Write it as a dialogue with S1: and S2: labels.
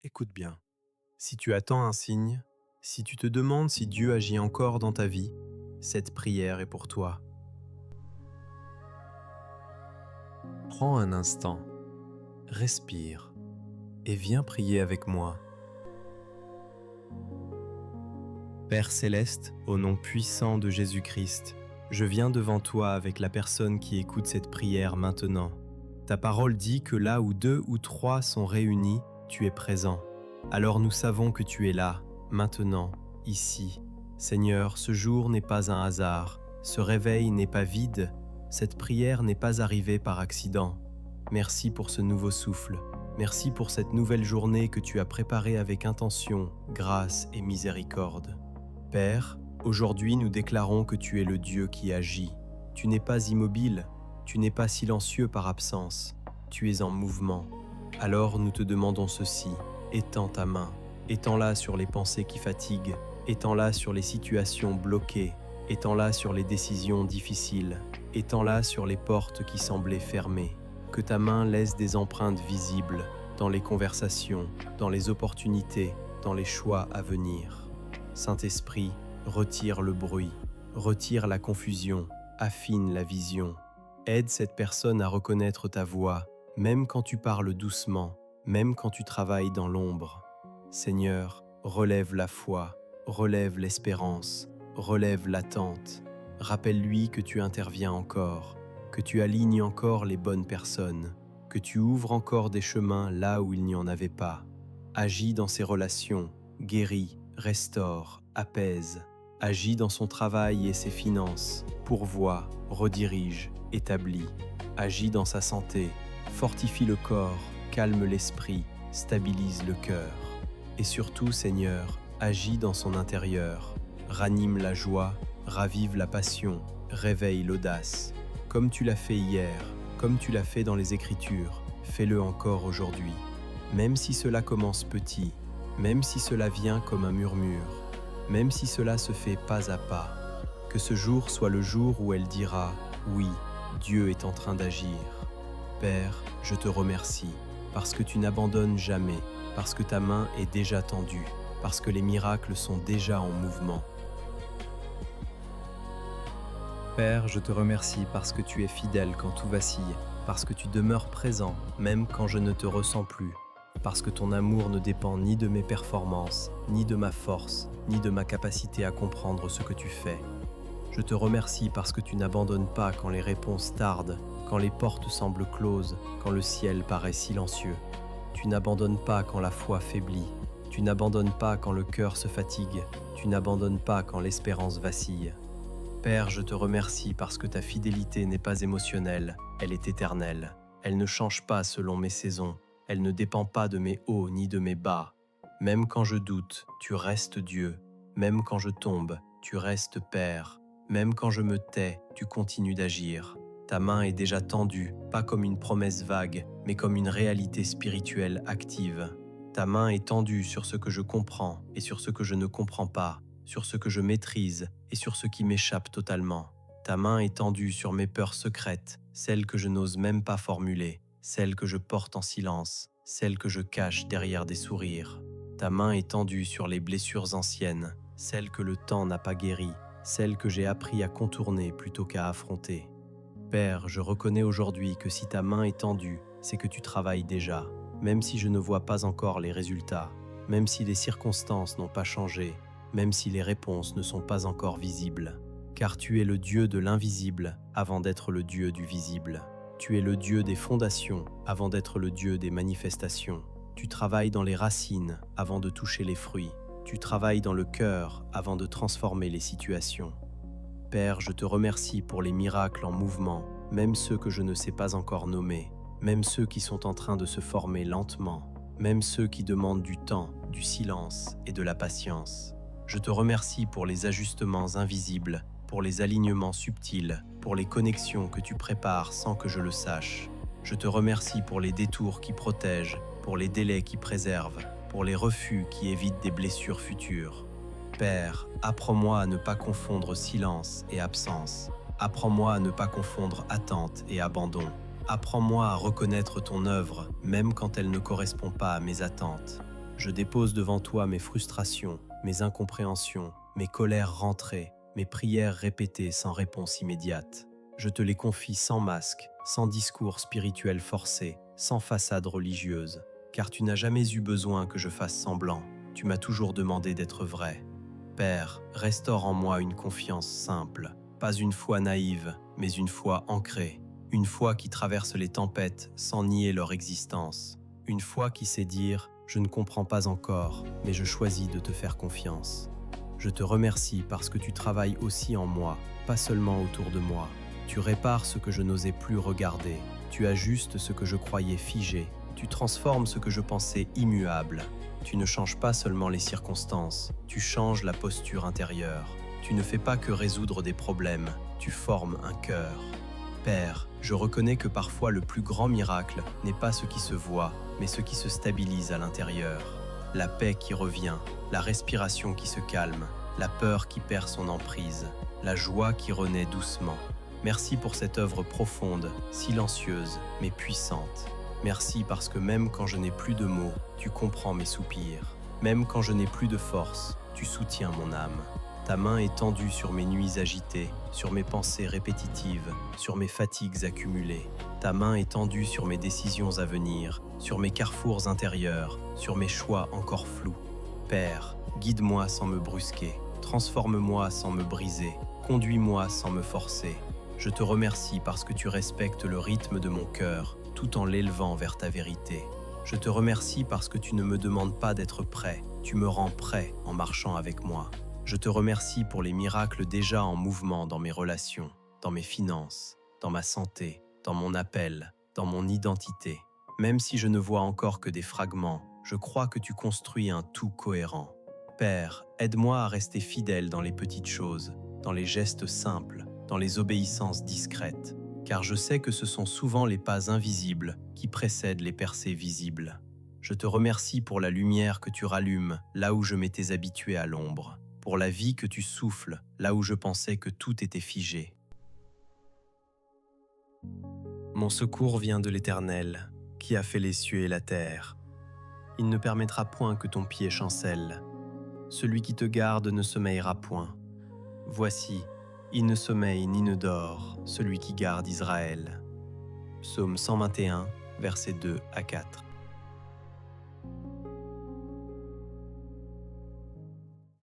S1: Écoute bien. Si tu attends un signe, si tu te demandes si Dieu agit encore dans ta vie, cette prière est pour toi. Prends un instant, respire et viens prier avec moi. Père céleste, au nom puissant de Jésus-Christ, je viens devant toi avec la personne qui écoute cette prière maintenant. Ta parole dit que là où 2 ou 3 sont réunis, tu es présent. Alors nous savons que tu es là, maintenant, ici. Seigneur, ce jour n'est pas un hasard, ce réveil n'est pas vide, cette prière n'est pas arrivée par accident. Merci pour ce nouveau souffle, merci pour cette nouvelle journée que tu as préparée avec intention, grâce et miséricorde. Père, aujourd'hui nous déclarons que tu es le Dieu qui agit. Tu n'es pas immobile, tu n'es pas silencieux par absence, tu es en mouvement. Alors nous te demandons ceci, étends ta main, étends-la sur les pensées qui fatiguent, étends-la sur les situations bloquées, étends-la sur les décisions difficiles, étends-la sur les portes qui semblaient fermées. Que ta main laisse des empreintes visibles dans les conversations, dans les opportunités, dans les choix à venir. Saint-Esprit, retire le bruit, retire la confusion, affine la vision. Aide cette personne à reconnaître ta voix, même quand tu parles doucement, même quand tu travailles dans l'ombre. Seigneur, relève la foi, relève l'espérance, relève l'attente. Rappelle-lui que tu interviens encore, que tu alignes encore les bonnes personnes, que tu ouvres encore des chemins là où il n'y en avait pas. Agis dans ses relations, guéris, restaure, apaise. Agis dans son travail et ses finances, pourvoit, redirige, établit. Agis dans sa santé, fortifie le corps, calme l'esprit, stabilise le cœur. Et surtout, Seigneur, agis dans son intérieur, ranime la joie, ravive la passion, réveille l'audace. Comme tu l'as fait hier, comme tu l'as fait dans les Écritures, fais-le encore aujourd'hui. Même si cela commence petit, même si cela vient comme un murmure, même si cela se fait pas à pas, que ce jour soit le jour où elle dira « Oui, Dieu est en train d'agir ». Père, je te remercie, parce que tu n'abandonnes jamais, parce que ta main est déjà tendue, parce que les miracles sont déjà en mouvement. Père, je te remercie parce que tu es fidèle quand tout vacille, parce que tu demeures présent même quand je ne te ressens plus, parce que ton amour ne dépend ni de mes performances, ni de ma force, ni de ma capacité à comprendre ce que tu fais. Je te remercie parce que tu n'abandonnes pas quand les réponses tardent, quand les portes semblent closes, quand le ciel paraît silencieux. Tu n'abandonnes pas quand la foi faiblit, tu n'abandonnes pas quand le cœur se fatigue, tu n'abandonnes pas quand l'espérance vacille. Père, je te remercie parce que ta fidélité n'est pas émotionnelle, elle est éternelle. Elle ne change pas selon mes saisons, elle ne dépend pas de mes hauts ni de mes bas. Même quand je doute, tu restes Dieu. Même quand je tombe, tu restes Père. Même quand je me tais, tu continues d'agir. Ta main est déjà tendue, pas comme une promesse vague, mais comme une réalité spirituelle active. Ta main est tendue sur ce que je comprends et sur ce que je ne comprends pas, sur ce que je maîtrise et sur ce qui m'échappe totalement. Ta main est tendue sur mes peurs secrètes, celles que je n'ose même pas formuler, celles que je porte en silence, celles que je cache derrière des sourires. Ta main est tendue sur les blessures anciennes, celles que le temps n'a pas guéries, celles que j'ai appris à contourner plutôt qu'à affronter. Père, je reconnais aujourd'hui que si ta main est tendue, c'est que tu travailles déjà, même si je ne vois pas encore les résultats, même si les circonstances n'ont pas changé, même si les réponses ne sont pas encore visibles. Car tu es le Dieu de l'invisible avant d'être le Dieu du visible. Tu es le Dieu des fondations avant d'être le Dieu des manifestations. Tu travailles dans les racines avant de toucher les fruits. Tu travailles dans le cœur avant de transformer les situations. Père, je te remercie pour les miracles en mouvement, même ceux que je ne sais pas encore nommer, même ceux qui sont en train de se former lentement, même ceux qui demandent du temps, du silence et de la patience. Je te remercie pour les ajustements invisibles, pour les alignements subtils, pour les connexions que tu prépares sans que je le sache. Je te remercie pour les détours qui protègent, pour les délais qui préservent, pour les refus qui évitent des blessures futures. Père, apprends-moi à ne pas confondre silence et absence. Apprends-moi à ne pas confondre attente et abandon. Apprends-moi à reconnaître ton œuvre, même quand elle ne correspond pas à mes attentes. Je dépose devant toi mes frustrations, mes incompréhensions, mes colères rentrées, mes prières répétées sans réponse immédiate. Je te les confie sans masque, sans discours spirituel forcé, sans façade religieuse, car tu n'as jamais eu besoin que je fasse semblant. Tu m'as toujours demandé d'être vrai. Père, restaure en moi une confiance simple, pas une foi naïve, mais une foi ancrée, une foi qui traverse les tempêtes sans nier leur existence, une foi qui sait dire « Je ne comprends pas encore, mais je choisis de te faire confiance ». Je te remercie parce que tu travailles aussi en moi, pas seulement autour de moi. Tu répares ce que je n'osais plus regarder, tu ajustes ce que je croyais figé, tu transformes ce que je pensais immuable. Tu ne changes pas seulement les circonstances, tu changes la posture intérieure. Tu ne fais pas que résoudre des problèmes, tu formes un cœur. Père, je reconnais que parfois le plus grand miracle n'est pas ce qui se voit, mais ce qui se stabilise à l'intérieur. La paix qui revient, la respiration qui se calme, la peur qui perd son emprise, la joie qui renaît doucement. Merci pour cette œuvre profonde, silencieuse, mais puissante. Merci parce que même quand je n'ai plus de mots, tu comprends mes soupirs. Même quand je n'ai plus de force, tu soutiens mon âme. Ta main est tendue sur mes nuits agitées, sur mes pensées répétitives, sur mes fatigues accumulées. Ta main est tendue sur mes décisions à venir, sur mes carrefours intérieurs, sur mes choix encore flous. Père, guide-moi sans me brusquer, transforme-moi sans me briser, conduis-moi sans me forcer. Je te remercie parce que tu respectes le rythme de mon cœur, tout en l'élevant vers ta vérité. Je te remercie parce que tu ne me demandes pas d'être prêt, tu me rends prêt en marchant avec moi. Je te remercie pour les miracles déjà en mouvement dans mes relations, dans mes finances, dans ma santé, dans mon appel, dans mon identité. Même si je ne vois encore que des fragments, je crois que tu construis un tout cohérent. Père, aide-moi à rester fidèle dans les petites choses, dans les gestes simples, dans les obéissances discrètes, car je sais que ce sont souvent les pas invisibles qui précèdent les percées visibles. Je te remercie pour la lumière que tu rallumes là où je m'étais habitué à l'ombre, pour la vie que tu souffles là où je pensais que tout était figé. Mon secours vient de l'Éternel, qui a fait les cieux et la terre. Il ne permettra point que ton pied chancelle. Celui qui te garde ne sommeillera point. Voici, il ne sommeille ni ne dort, celui qui garde Israël. Psaume 121, versets 2 à 4.